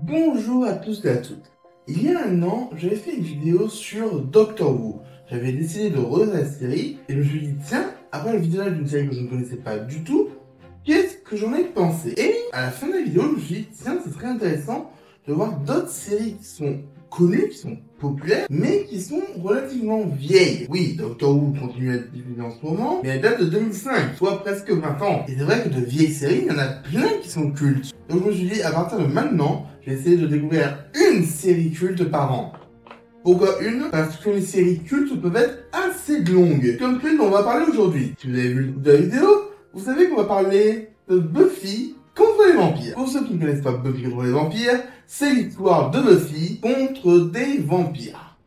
Bonjour à tous et à toutes. Il y a un an, j'avais fait une vidéo sur Doctor Who. J'avais décidé de regarder la série et je me suis dit, tiens, après le visionnage d'une série que je ne connaissais pas du tout, qu'est-ce que j'en ai pensé? Et à la fin de la vidéo, je me suis dit, tiens, ce serait intéressant de voir d'autres séries qui sont connues, qui sont populaires, mais qui sont relativement vieilles. Oui, Doctor Who continue à être diffusé en ce moment, mais elle date de 2005, soit presque 20 ans. Et c'est vrai que de vieilles séries, il y en a plein qui sont cultes. Donc je me suis dit, à partir de maintenant, j'ai essayé de découvrir une série culte par an. Pourquoi une? Parce que les séries cultes peuvent être assez longues. Comme celle dont on va parler aujourd'hui. Si vous avez vu la vidéo, vous savez qu'on va parler de Buffy contre les vampires. Pour ceux qui ne connaissent pas Buffy contre les vampires, c'est l'histoire de Buffy contre des vampires.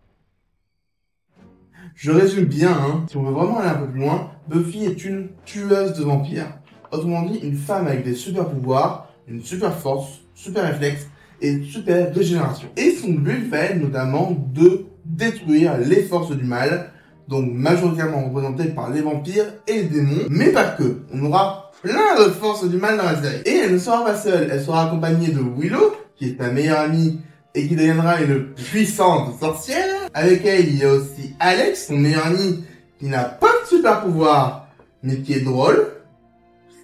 Je résume bien, hein. Si on veut vraiment aller un peu plus loin, Buffy est une tueuse de vampires. Autrement dit, une femme avec des super pouvoirs, une super force, super réflexe, et une super régénération. Et son but va être notamment de détruire les forces du mal, donc majoritairement représentées par les vampires et les démons, mais pas que. On aura plein d'autres forces du mal dans la série. Et elle ne sera pas seule, elle sera accompagnée de Willow, qui est sa meilleure amie et qui deviendra une puissante sorcière. Avec elle, il y a aussi Alex, son meilleur ami, qui n'a pas de super pouvoir, mais qui est drôle,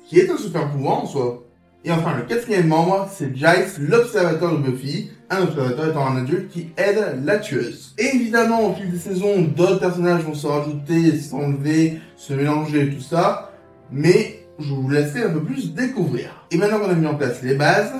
qui est un super pouvoir en soi. Et enfin, le quatrième membre, c'est Giles, l'observateur de Buffy, un observateur étant un adulte qui aide la tueuse. Et évidemment, au fil des saisons, d'autres personnages vont se rajouter, s'enlever, se mélanger, tout ça, mais je vous laisserai un peu plus découvrir. Et maintenant qu'on a mis en place les bases,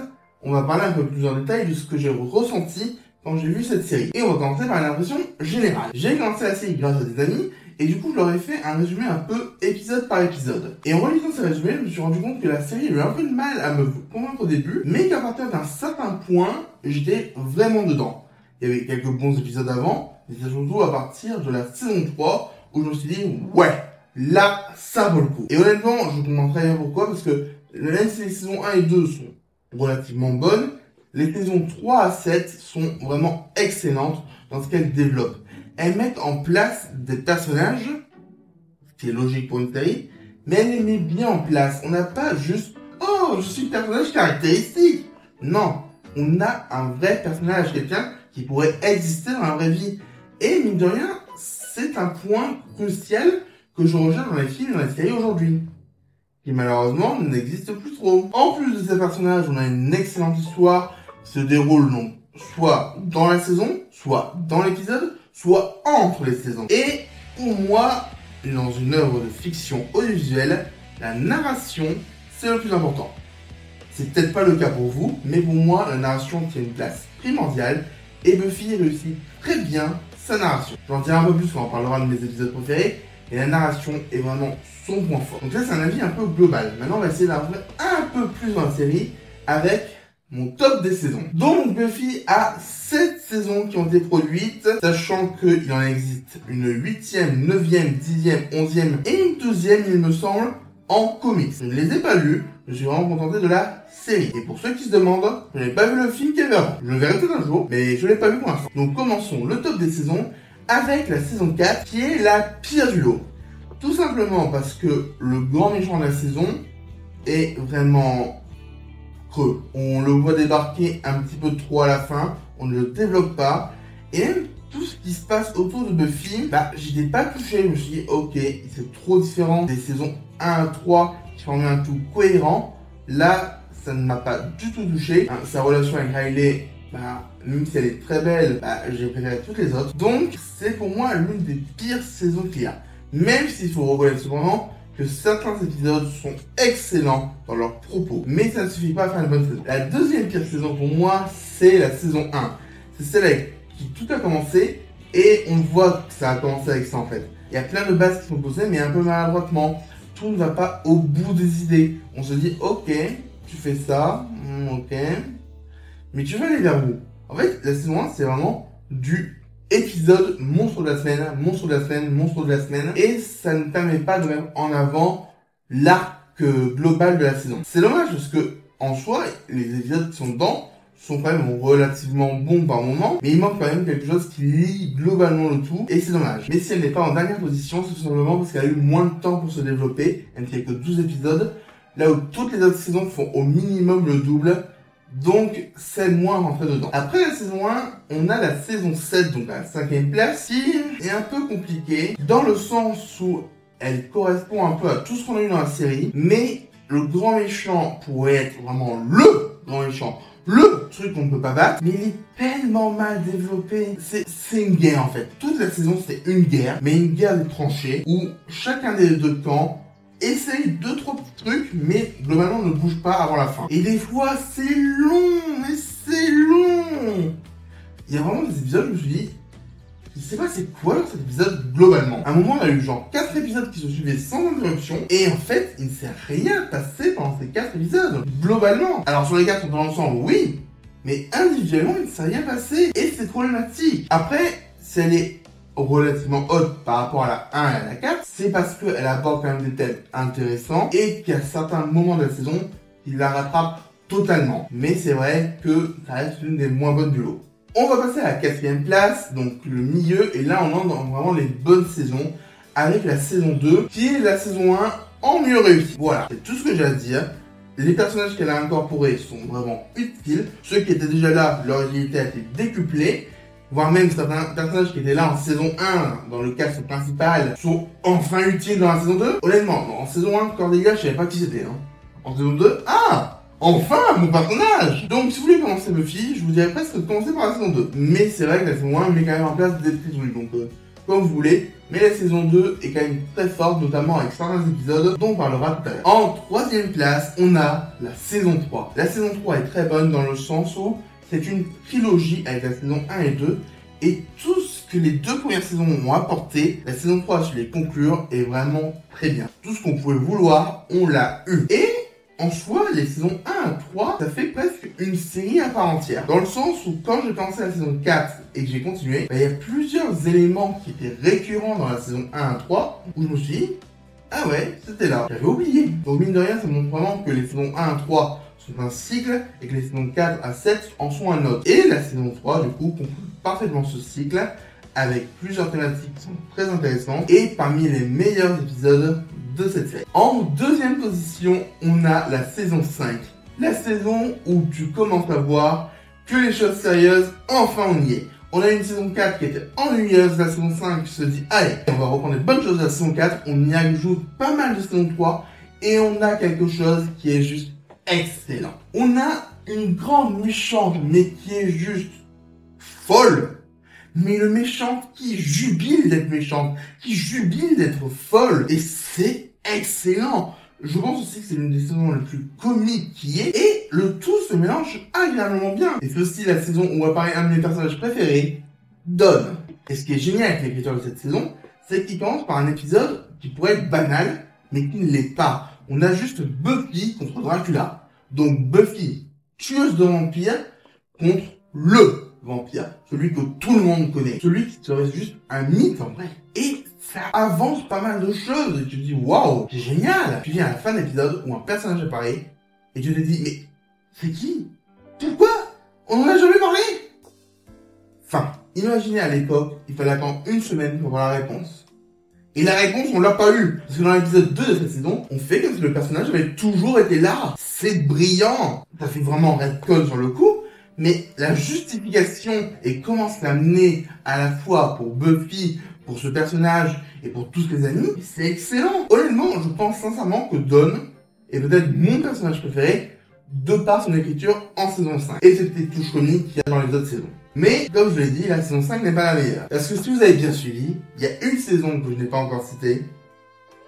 on va parler un peu plus en détail de ce que j'ai ressenti quand j'ai vu cette série. Et on va commencer par l'impression générale. J'ai commencé la série grâce à des amis, et du coup, je leur ai fait un résumé un peu épisode par épisode. Et en relisant ces résumés, je me suis rendu compte que la série a eu un peu de mal à me convaincre au début, mais qu'à partir d'un certain point, j'étais vraiment dedans. Il y avait quelques bons épisodes avant, mais c'est surtout à partir de la saison 3 où je me suis dit, ouais, là, ça vaut le coup. Et honnêtement, je comprends très bien pourquoi, parce que même si les saisons 1 et 2 sont relativement bonnes, les saisons 3 à 7 sont vraiment excellentes dans ce qu'elles développent. Elles mettent en place des personnages, ce qui est logique pour une série, mais elles les mettent bien en place. On n'a pas juste « Oh, je suis le personnage caractéristique !» Non, on a un vrai personnage, quelqu'un qui pourrait exister dans la vraie vie. Et mine de rien, c'est un point crucial que je recherche dans les films et dans les séries aujourd'hui, qui malheureusement n'existe plus trop. En plus de ces personnages, on a une excellente histoire qui se déroule donc soit dans la saison, soit dans l'épisode, soit entre les saisons. Et pour moi, dans une œuvre de fiction audiovisuelle, la narration, c'est le plus important. C'est peut-être pas le cas pour vous, mais pour moi, la narration tient une place primordiale et Buffy réussit très bien sa narration. J'en dirai un peu plus quand on parlera de mes épisodes préférés, et la narration est vraiment son point fort. Donc là, c'est un avis un peu global. Maintenant, on va essayer d'avancer un peu plus dans la série avec mon top des saisons. Donc Buffy a 7 saisons qui ont été produites, sachant qu'il en existe une 8e, 9e, 10e, 11e et une 12e, il me semble, en comics. Je ne les ai pas lus, je suis vraiment contenté de la série. Et pour ceux qui se demandent, je n'ai pas vu le film qu'il y avait avant. Je le verrai tout un jour, mais je ne l'ai pas vu pour l'instant. Donc commençons le top des saisons avec la saison 4, qui est la pire du lot. Tout simplement parce que le grand méchant de la saison est vraiment creux. On le voit débarquer un petit peu trop à la fin, on ne le développe pas, et même tout ce qui se passe autour de Buffy, j'étais pas touché, je me suis dit, ok, c'est trop différent des saisons 1 à 3 qui formaient un tout cohérent. Là, ça ne m'a pas du tout touché. Sa relation avec Riley, même si elle est très belle, j'ai préféré toutes les autres. Donc, c'est pour moi l'une des pires saisons qu'il y a. Même s'il faut reconnaître cependant que certains épisodes sont excellents dans leurs propos, mais ça ne suffit pas à faire une bonne saison. La deuxième pire saison pour moi, c'est la saison 1. C'est celle avec qui tout a commencé, et on voit que ça a commencé avec ça en fait. Il y a plein de bases qui sont posées, mais un peu maladroitement. Tout ne va pas au bout des idées. On se dit, ok, tu fais ça, ok, mais tu vas aller vers où? En fait, la saison 1, c'est vraiment du épisode monstre de la semaine, monstre de la semaine, monstre de la semaine, et ça ne permet pas de mettre en avant l'arc global de la saison. C'est dommage parce que, en soi, les épisodes qui sont dedans sont quand même relativement bons par moment, mais il manque quand même quelque chose qui lie globalement le tout, et c'est dommage. Mais si elle n'est pas en dernière position, c'est tout simplement parce qu'elle a eu moins de temps pour se développer, elle ne fait que 12 épisodes, là où toutes les autres saisons font au minimum le double. Donc, c'est moins rentré dedans. Après la saison 1, on a la saison 7, donc la 5e place, qui est un peu compliquée, dans le sens où elle correspond un peu à tout ce qu'on a eu dans la série, mais le grand méchant pourrait être vraiment LE grand méchant, le truc qu'on ne peut pas battre, mais il est tellement mal développé. C'est une guerre en fait. Toute la saison, c'était une guerre, mais une guerre de tranchées, où chacun des deux camps essaye 2-3 petits trucs, mais globalement ne bouge pas avant la fin. Et des fois, c'est long, mais c'est long. Il y a vraiment des épisodes où je me suis dit, je sais pas c'est quoi alors cet épisode globalement. À un moment, on a eu genre 4 épisodes qui se suivaient sans interruption, et en fait, il ne s'est rien passé pendant ces 4 épisodes, globalement. Alors sur les 4, on est ensemble, oui, mais individuellement, il ne s'est rien passé, et c'est problématique. Après, si elle est relativement haute par rapport à la 1 et à la 4, c'est parce qu'elle aborde quand même des thèmes intéressants et qu'il y a certains moments de la saison qui la rattrapent totalement. Mais c'est vrai que ça reste l'une des moins bonnes du lot. On va passer à la 4e place, donc le milieu, et là on entre dans vraiment les bonnes saisons avec la saison 2 qui est la saison 1 en mieux réussi. Voilà, c'est tout ce que j'ai à dire. Les personnages qu'elle a incorporés sont vraiment utiles. Ceux qui étaient déjà là, leur utilité a été décuplée. Voire même certains personnages qui étaient là en saison 1, dans le cast principal, sont enfin utiles dans la saison 2. Honnêtement, en saison 1, Cordelia, je savais pas qui c'était. Hein. En saison 2, enfin, mon personnage. Donc, si vous voulez commencer Buffy, je vous dirais presque de commencer par la saison 2. Mais c'est vrai que la saison 1 met quand même en place des petits trucs, donc comme vous voulez. Mais la saison 2 est quand même très forte, notamment avec certains épisodes dont on parlera tout à l'heure. En 3e place, on a la saison 3. La saison 3 est très bonne dans le sens où c'est une trilogie avec la saison 1 et 2. Et tout ce que les 2 premières saisons ont apporté, la saison 3 a su les conclure est vraiment très bien. Tout ce qu'on pouvait vouloir, on l'a eu. Et en soi, les saisons 1 à 3, ça fait presque une série à part entière. Dans le sens où quand j'ai commencé la saison 4 et que j'ai continué, il y a plusieurs éléments qui étaient récurrents dans la saison 1 à 3 où je me suis dit, ah ouais, c'était là. J'avais oublié. Donc mine de rien, ça montre vraiment que les saisons 1 à 3 sont un cycle et que les saisons 4 à 7 en sont un autre. Et la saison 3, du coup, conclut parfaitement ce cycle avec plusieurs thématiques qui sont très intéressantes et parmi les meilleurs épisodes de cette série. En 2e position, on a la saison 5. La saison où tu commences à voir que les choses sérieuses, enfin on y est. On a une saison 4 qui était ennuyeuse, la saison 5 qui se dit allez, on va reprendre les bonnes choses de la saison 4, on y ajoute pas mal de saison 3 et on a quelque chose qui est juste excellent. On a une grande méchante, mais qui est juste folle. Mais le méchant qui jubile d'être méchante, qui jubile d'être folle. Et c'est excellent. Je pense aussi que c'est l'une des saisons les plus comiques qui est. Et le tout se mélange agréablement bien. Et c'est aussi la saison où apparaît un de mes personnages préférés, Dawn. Et ce qui est génial avec l'écriture de cette saison, c'est qu'il commence par un épisode qui pourrait être banal, mais qui ne l'est pas. On a juste Buffy contre Dracula. Donc Buffy, tueuse de vampires, contre le vampire. Celui que tout le monde connaît. Celui qui serait juste un mythe en vrai. Et ça avance pas mal de choses. Et tu te dis, waouh, c'est génial. Tu viens à la fin de l'épisode où un personnage apparaît. Et tu te dis, mais c'est qui? Pourquoi? On en a jamais parlé? Enfin, imaginez à l'époque, il fallait attendre une semaine pour avoir la réponse. Et la réponse, on l'a pas eu. Parce que dans l'épisode 2 de cette saison, on fait comme si le personnage avait toujours été là. C'est brillant. Ça fait vraiment redcon sur le coup. Mais la justification et comment c'est amené à la fois pour Buffy, pour ce personnage et pour tous les amis, c'est excellent. Honnêtement, je pense sincèrement que Dawn est peut-être mon personnage préféré de par son écriture en saison 5. Et c'est des touches comiques qu'il y a dans les autres saisons. Mais, comme je l'ai dit, la saison 5 n'est pas la meilleure. Parce que si vous avez bien suivi, il y a une saison que je n'ai pas encore citée,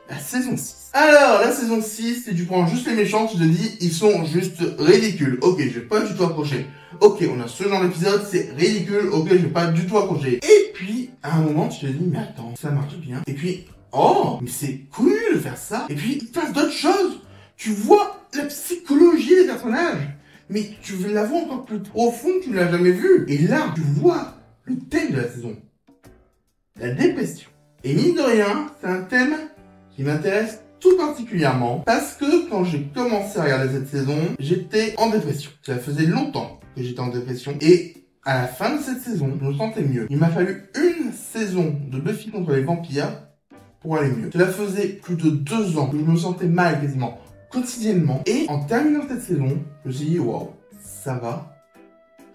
la saison 6. Alors, la saison 6, si tu prends juste les méchants, tu te dis, ils sont juste ridicules. Ok, je vais pas du tout accrocher. Ok, on a ce genre d'épisode, c'est ridicule. Ok, je vais pas du tout accrocher. Et puis, à un moment, tu te dis, mais attends, ça marche bien. Et puis, oh, mais c'est cool de faire ça. Et puis, il se passe d'autres choses. Tu vois la psychologie des personnages. Mais tu veux la voir encore plus profond que tu ne l'as jamais vu. Et là, tu vois le thème de la saison. La dépression. Et mine de rien, c'est un thème qui m'intéresse tout particulièrement parce que quand j'ai commencé à regarder cette saison, j'étais en dépression. Ça faisait longtemps que j'étais en dépression et à la fin de cette saison, je me sentais mieux. Il m'a fallu une saison de Buffy contre les vampires pour aller mieux. Cela faisait plus de 2 ans que je me sentais mal quasiment quotidiennement et en terminant cette saison, je me suis dit waouh, ça va,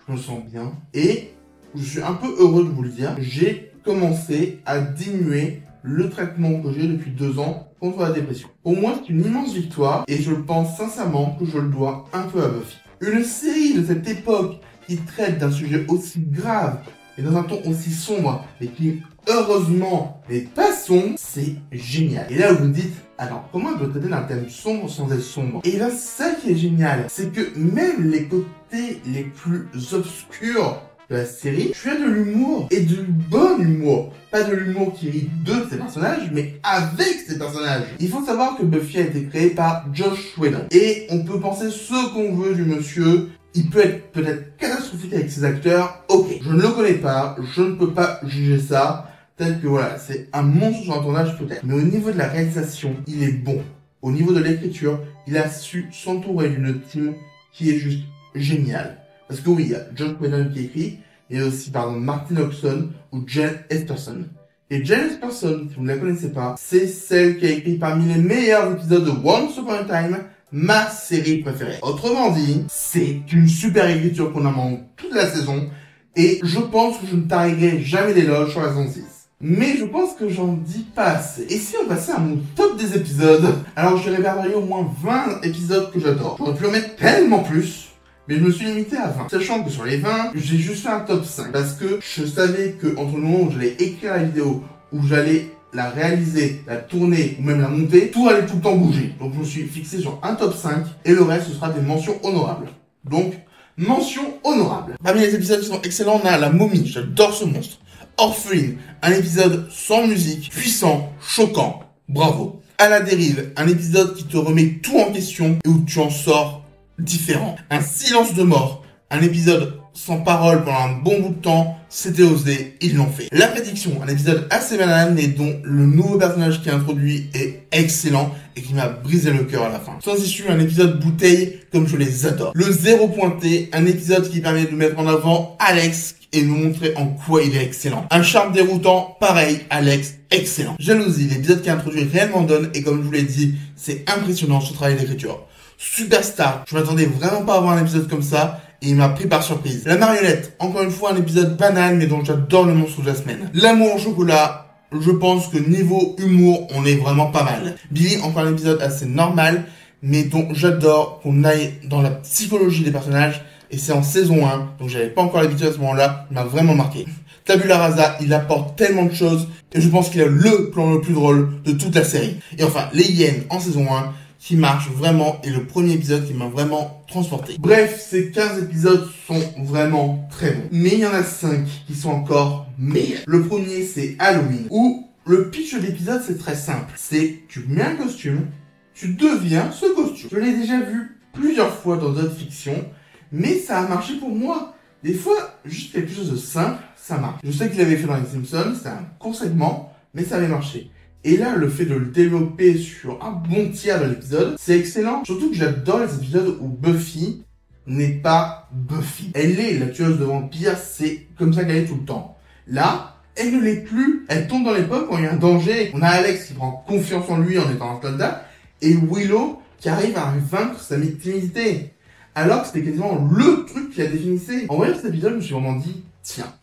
je me sens bien, et je suis un peu heureux de vous le dire, j'ai commencé à diminuer le traitement que j'ai depuis 2 ans contre la dépression. Pour moi, c'est une immense victoire, et je pense sincèrement que je le dois un peu à Buffy. Une série de cette époque qui traite d'un sujet aussi grave et dans un ton aussi sombre, mais qui, heureusement, n'est pas sombre, c'est génial. Et là, vous me dites, alors, comment elle peut traiter d'un thème sombre sans être sombre? Et là, ça qui est génial, c'est que même les côtés les plus obscurs de la série, tu as de l'humour, et du bon humour. Pas de l'humour qui rit de ces personnages, mais avec ces personnages. Il faut savoir que Buffy a été créé par Joss Whedon. Et on peut penser ce qu'on veut du monsieur. Il peut être peut-être catastrophique avec ses acteurs, ok. Je ne le connais pas, je ne peux pas juger ça. Peut-être que voilà, c'est un monstre sur un tournage peut-être. Mais au niveau de la réalisation, il est bon. Au niveau de l'écriture, il a su s'entourer d'une team qui est juste géniale. Parce que oui, il y a Joss Whedon qui écrit, et aussi par exemple Martin Oxon ou Jen Esperson. Et Jen Esperson, si vous ne la connaissez pas, c'est celle qui a écrit parmi les meilleurs épisodes de Once Upon a Time, ma série préférée. Autrement dit, c'est une super écriture qu'on a pendant toute la saison, et je pense que je ne tarirai jamais d'éloges sur la saison 6. Mais je pense que j'en dis pas assez. Et si on passait à mon top des épisodes, alors j'ai répertorié au moins 20 épisodes que j'adore. J'aurais pu en mettre tellement plus, mais je me suis limité à 20. Sachant que sur les 20, j'ai juste fait un top 5. Parce que je savais que entre le moment où j'allais écrire la vidéo, où j'allais la réaliser, la tourner ou même la monter, tout allait tout le temps bouger. Donc je me suis fixé sur un top 5 et le reste ce sera des mentions honorables. Donc, mention honorable. Parmi les épisodes qui sont excellents, on a La Momie, j'adore ce monstre. Orpheline, un épisode sans musique, puissant, choquant, bravo. À la dérive, un épisode qui te remet tout en question et où tu en sors différent. Un silence de mort, un épisode sans parole pendant un bon bout de temps, c'était osé, ils l'ont fait. La prédiction, un épisode assez banal mais dont le nouveau personnage qui est introduit est excellent et qui m'a brisé le cœur à la fin. Sans issue, un épisode bouteille comme je les adore. Le zéro pointé, un épisode qui permet de mettre en avant Alex et nous montrer en quoi il est excellent. Un charme déroutant, pareil, Alex, excellent. Jalousie, l'épisode qui introduit réellement Dawn et comme je vous l'ai dit, c'est impressionnant ce travail d'écriture. Superstar, je m'attendais vraiment pas à avoir un épisode comme ça et il m'a pris par surprise. La marionnette, encore une fois un épisode banal mais dont j'adore le monstre de la semaine. L'amour au chocolat, je pense que niveau humour, on est vraiment pas mal. Billy, encore un épisode assez normal mais dont j'adore qu'on aille dans la psychologie des personnages et c'est en saison 1, donc j'avais pas encore l'habitude à ce moment-là, il m'a vraiment marqué. Tabula Rasa, il apporte tellement de choses et je pense qu'il a le plan le plus drôle de toute la série. Et enfin, les hyènes en saison 1, qui marche vraiment et le premier épisode qui m'a vraiment transporté. Bref, ces 15 épisodes sont vraiment très bons. Mais il y en a 5 qui sont encore meilleurs. Le premier, c'est Halloween, où le pitch de l'épisode, c'est très simple. C'est, tu mets un costume, tu deviens ce costume. Je l'ai déjà vu plusieurs fois dans d'autres fictions, mais ça a marché pour moi. Des fois, juste quelque chose de simple, ça marche. Je sais qu'il avait fait dans les Simpsons, c'était un court segment, mais ça avait marché. Et là, le fait de le développer sur un bon tiers de l'épisode, c'est excellent. Surtout que j'adore les épisodes où Buffy n'est pas Buffy. Elle est la tueuse de vampires, c'est comme ça qu'elle est tout le temps. Là, elle ne l'est plus. Elle tombe dans l'époque où il y a un danger. On a Alex qui prend confiance en lui en étant un soldat, et Willow qui arrive à vaincre sa timidité. Alors que c'était quasiment le truc qui la définissait. En voyant cet épisode, je me suis vraiment dit, tiens,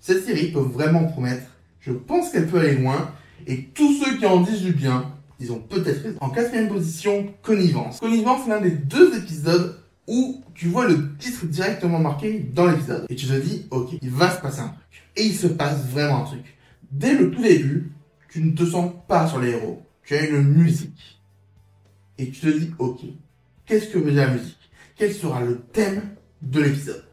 cette série peut vraiment promettre. Je pense qu'elle peut aller loin. Et tous ceux qui en disent du bien, ils ont peut-être raison. En 4e position, Connivence. Connivence, c'est l'un des 2 épisodes où tu vois le titre directement marqué dans l'épisode. Et tu te dis, ok, il va se passer un truc. Et il se passe vraiment un truc. Dès le tout début, tu ne te sens pas sur les héros. Tu as une musique. Et tu te dis, ok, qu'est-ce que veut dire la musique? Quel sera le thème de l'épisode?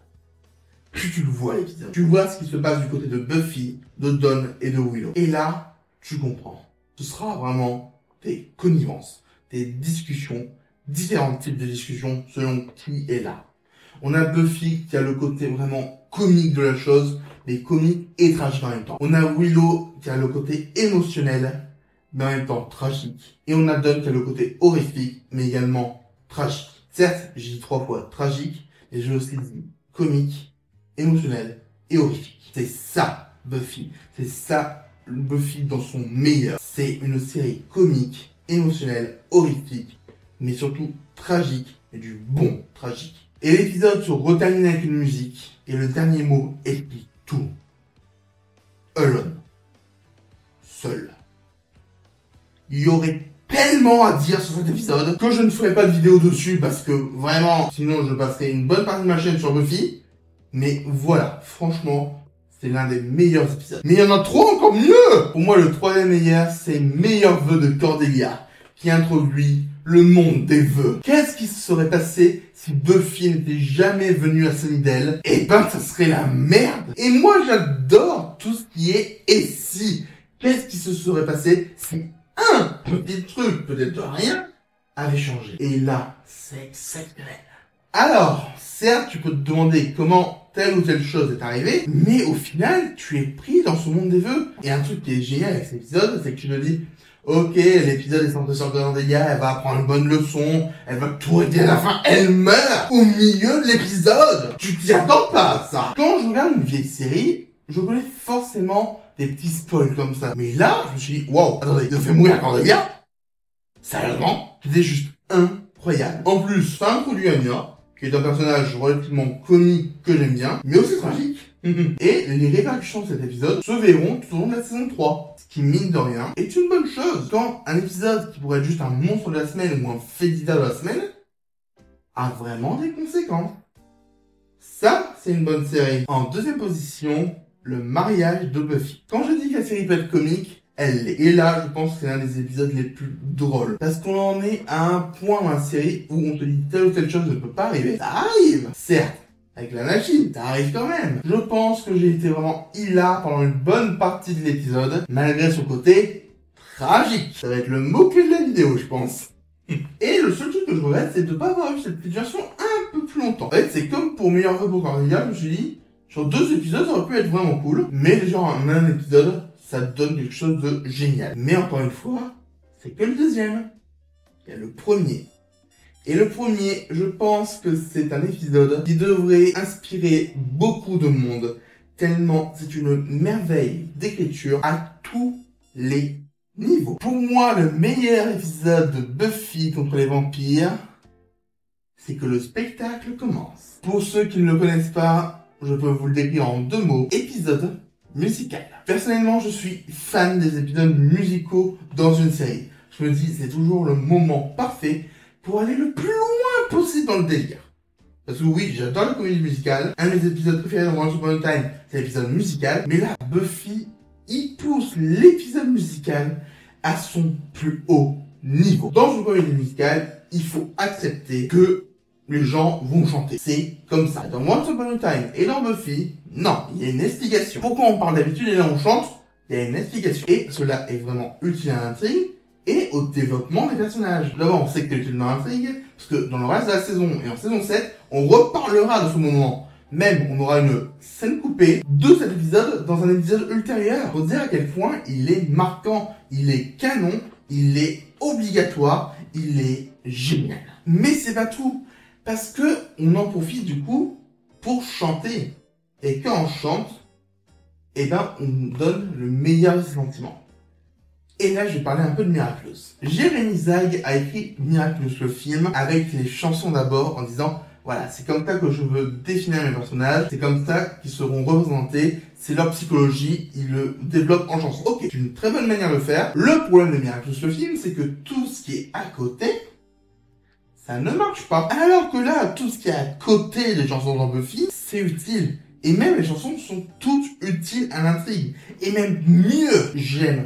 Puis tu le vois l'épisode. Tu vois ce qui se passe du côté de Buffy, de Dawn et de Willow. Et là, tu comprends. Ce sera vraiment des connivences, des discussions, différents types de discussions selon qui est là. On a Buffy qui a le côté vraiment comique de la chose, mais comique et tragique en même temps. On a Willow qui a le côté émotionnel, mais en même temps tragique. Et on a Dawn qui a le côté horrifique, mais également tragique. Certes, j'ai dit 3 fois tragique, et je aussi dit comique, émotionnel et horrifique. C'est ça, Buffy. C'est ça, Buffy dans son meilleur. C'est une série comique, émotionnelle, horrifique, mais surtout tragique, et du bon tragique. Et l'épisode se retermine avec une musique, et le dernier mot explique tout. Alone. Seul. Il y aurait tellement à dire sur cet épisode que je ne ferai pas de vidéo dessus parce que vraiment, sinon je passerai une bonne partie de ma chaîne sur Buffy. Mais voilà, franchement, c'est l'un des meilleurs épisodes. Mais il y en a trois encore mieux. Pour moi, le troisième meilleur, c'est Meilleurs vœux de Cordelia, qui introduit le monde des vœux. Qu'est-ce qui se serait passé si Buffy n'était jamais venue à Sunnydale? Eh ben, ça serait la merde. Et moi, j'adore tout ce qui est et si. Qu'est-ce qui se serait passé si un petit truc, peut-être de rien, avait changé? Et là, c'est exceptionnel. Alors, certes, tu peux te demander comment telle ou telle chose est arrivée, mais au final, tu es pris dans ce monde des vœux. Et un truc qui est génial avec cet épisode, c'est que tu te dis, ok, l'épisode est centré sur Cordelia, elle va apprendre une bonne leçon, elle va tout régler à la fin, elle meurt au milieu de l'épisode. Tu t'y attends pas à ça. Quand je regarde une vieille série, je connais forcément des petits spoils comme ça. Mais là, je me suis dit, waouh, attendez, il a fait mourir Cordelia? Sérieusement? C'était juste incroyable. En plus, ça introduit Anya, qui est un personnage relativement comique que j'aime bien, mais aussi tragique. Et les répercussions de cet épisode se verront tout au long de la saison 3. Ce qui, mine de rien, est une bonne chose. Quand un épisode qui pourrait être juste un monstre de la semaine ou un fait divers de la semaine a vraiment des conséquences. Ça, c'est une bonne série. En deuxième position, le mariage de Buffy. Quand je dis que la série peut être comique, elle l'est. Et là, je pense que c'est l'un des épisodes les plus drôles. Parce qu'on en est à un point dans la série où on te dit telle ou telle chose ne peut pas arriver. Ça arrive, certes. Avec la machine, ça arrive quand même. Je pense que j'ai été vraiment hilar pendant une bonne partie de l'épisode, malgré son côté tragique. Ça va être le mot-clé de la vidéo, je pense. Et le seul truc que je regrette, c'est de ne pas avoir eu cette petite version un peu plus longtemps. En fait, c'est comme pour Meilleurs vœux pour Cordelia, je me suis dit, sur 2 épisodes, ça aurait pu être vraiment cool. Mais déjà, en un épisode, ça donne quelque chose de génial. Mais encore une fois, c'est que le deuxième. Il y a le premier. Et le premier, je pense que c'est un épisode qui devrait inspirer beaucoup de monde, tellement c'est une merveille d'écriture à tous les niveaux. Pour moi, le meilleur épisode de Buffy contre les vampires, c'est que le spectacle commence. Pour ceux qui ne le connaissent pas, je peux vous le décrire en 2 mots. Épisode musical. Personnellement, je suis fan des épisodes musicaux dans une série. Je me dis, c'est toujours le moment parfait pour aller le plus loin possible dans le délire. Parce que oui, j'adore la comédie musicale. Un des épisodes préférés dans Once Upon a Time, c'est l'épisode musical. Mais là, Buffy, il pousse l'épisode musical à son plus haut niveau. Dans une comédie musicale, il faut accepter que les gens vont chanter. C'est comme ça. Dans Once Upon a Time et dans Buffy, non, il y a une explication. Pourquoi on parle d'habitude et là on chante? Il y a une explication. Et cela est vraiment utile à l'intrigue et au développement des personnages. D'abord, on sait que c'est utile dans l'intrigue, parce que dans le reste de la saison et en saison 7, on reparlera de ce moment. Même, on aura une scène coupée de cet épisode dans un épisode ultérieur. Pour dire à quel point il est marquant, il est canon, il est obligatoire, il est génial. Mais c'est pas tout, parce que on en profite du coup pour chanter. Et quand on chante, eh ben, on donne le meilleur des sentiments. Et là, je vais parler un peu de Miraculous. Jérémy Zag a écrit Miraculous, le film, avec les chansons d'abord, en disant, voilà, c'est comme ça que je veux définir mes personnages, c'est comme ça qu'ils seront représentés, c'est leur psychologie, ils le développent en chanson. Ok, c'est une très bonne manière de le faire. Le problème de Miraculous, le film, c'est que tout ce qui est à côté, ça ne marche pas. Alors que là, tout ce qui est à côté des chansons dans Buffy, c'est utile. Et même les chansons sont toutes utiles à l'intrigue. Et même mieux, j'aime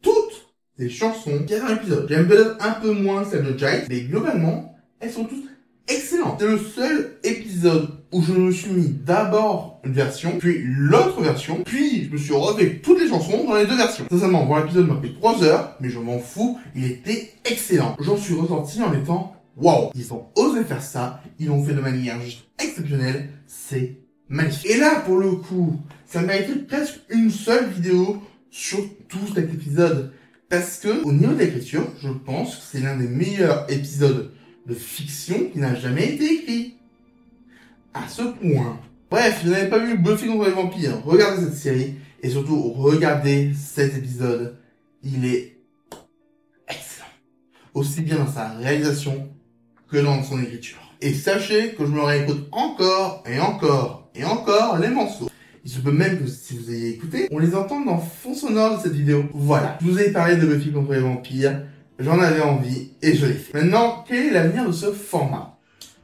toutes les chansons qu'il y a dans l'épisode. J'aime peut-être un peu moins celle de Giles, mais globalement, elles sont toutes excellentes. C'est le seul épisode où je me suis mis d'abord une version, puis l'autre version, puis je me suis refait toutes les chansons dans les 2 versions. Sincèrement, voir l'épisode m'a pris 3 heures, mais je m'en fous, il était excellent. J'en suis ressorti en étant, waouh, ils ont osé faire ça, ils l'ont fait de manière juste exceptionnelle, c'est magnifique. Et là, pour le coup, ça méritait presque une seule vidéo sur tout cet épisode. Parce que, au niveau de l'écriture, je pense que c'est l'un des meilleurs épisodes de fiction qui n'a jamais été écrit. À ce point. Bref, si vous n'avez pas vu Buffy contre les vampires, regardez cette série. Et surtout, regardez cet épisode. Il est excellent. Aussi bien dans sa réalisation que dans son écriture. Et sachez que je me réécoute encore et encore et encore les morceaux. Il se peut même que si vous ayez écouté, on les entende dans le fond sonore de cette vidéo. Voilà, je vous ai parlé de Buffy contre les vampires, j'en avais envie et je l'ai fait. Maintenant, quel est l'avenir de ce format?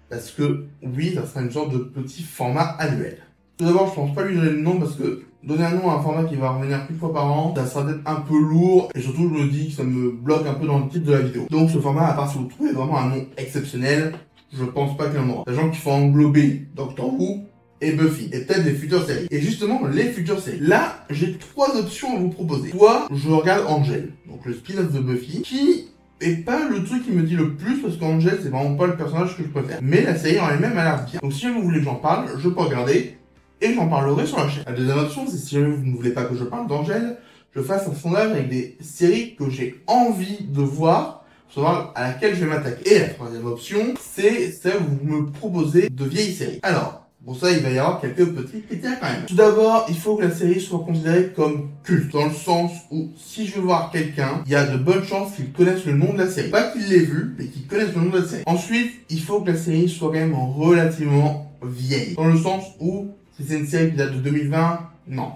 Parce que oui, ça sera une sorte de petit format annuel. Tout d'abord, je pense pas lui donner le nom parce que donner un nom à un format qui va revenir qu'une fois par an, ça sera peut-être un peu lourd et surtout je me dis que ça me bloque un peu dans le titre de la vidéo. Donc ce format, à part si vous trouvez vraiment un nom exceptionnel, je pense pas qu'il y en aura. Sachant qu'il faut englober Doctor Who et Buffy, et peut-être des futures séries. Et justement, les futures séries. Là, j'ai 3 options à vous proposer. Soit je regarde Angel, donc le spin-off de Buffy, qui est pas le truc qui me dit le plus, parce qu'Angel, c'est vraiment pas le personnage que je préfère. Mais la série en elle-même a l'air bien. Donc si vous voulez que j'en parle, je peux regarder, et j'en parlerai sur la chaîne. La deuxième option, c'est si jamais vous ne voulez pas que je parle d'Angel, je fasse un sondage avec des séries que j'ai envie de voir, savoir à laquelle je vais m'attaquer. Et la troisième option, c'est celle où vous me proposez de vieilles séries. Alors, pour ça, il va y avoir quelques petits critères quand même. Tout d'abord, il faut que la série soit considérée comme culte, dans le sens où si je veux voir quelqu'un, il y a de bonnes chances qu'il connaisse le nom de la série. Pas qu'il l'ait vu, mais qu'il connaisse le nom de la série. Ensuite, il faut que la série soit quand même relativement vieille, dans le sens où si c'est une série qui date de 2020, non.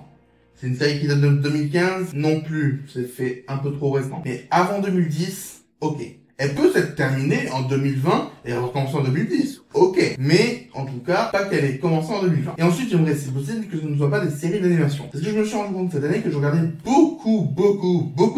C'est une série qui date de 2015, non plus. C'est fait un peu trop récent. Mais avant 2010, ok. Elle peut s'être terminée en 2020 et recommencer en 2010. Ok. Mais, en tout cas, pas qu'elle ait commencé en 2020. Et ensuite, j'aimerais, si possible, que ce ne soit pas des séries d'animation. Parce que je me suis rendu compte cette année que je regardais beaucoup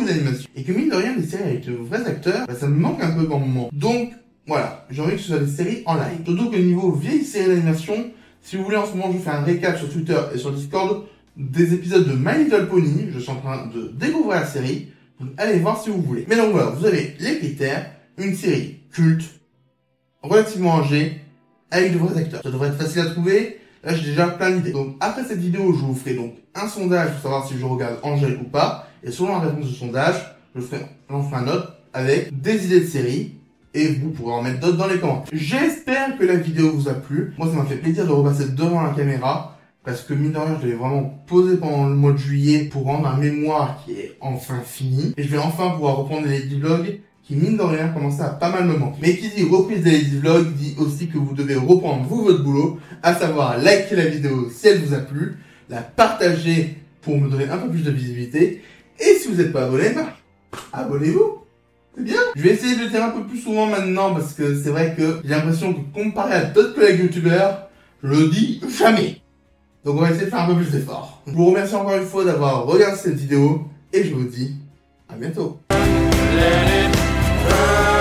d'animations. Et que mine de rien, des séries avec de vrais acteurs, bah, ça me manque un peu par moment. Donc, voilà. J'ai envie que ce soit des séries en live. Surtout que niveau vieille série d'animation, si vous voulez, en ce moment, je fais un récap sur Twitter et sur Discord des épisodes de My Little Pony. Je suis en train de découvrir la série. Donc, allez voir si vous voulez. Mais donc voilà, vous avez les critères. Une série culte, relativement âgée, avec de vrais acteurs. Ça devrait être facile à trouver. Là, j'ai déjà plein d'idées. Donc, après cette vidéo, je vous ferai donc un sondage pour savoir si je regarde Angel ou pas. Et selon la réponse du sondage, j'en ferai un autre avec des idées de séries. Et vous pourrez en mettre d'autres dans les commentaires. J'espère que la vidéo vous a plu. Moi, ça m'a fait plaisir de repasser devant la caméra. Parce que mine de rien, je l'ai vraiment posé pendant le mois de juillet pour rendre un mémoire qui est enfin fini. Et je vais enfin pouvoir reprendre les vlogs qui, mine de rien, commençait à pas mal me manquer. Mais qui dit reprise des vlogs dit aussi que vous devez reprendre vous votre boulot, à savoir liker la vidéo si elle vous a plu, la partager pour me donner un peu plus de visibilité, et si vous n'êtes pas abonné, bah, abonnez-vous. C'est bien. Je vais essayer de le dire un peu plus souvent maintenant, parce que c'est vrai que j'ai l'impression que comparé à d'autres collègues youtubeurs, je le dis jamais. Donc on va essayer de faire un peu plus d'efforts. Je vous remercie encore une fois d'avoir regardé cette vidéo, et je vous dis à bientôt. Let it burn.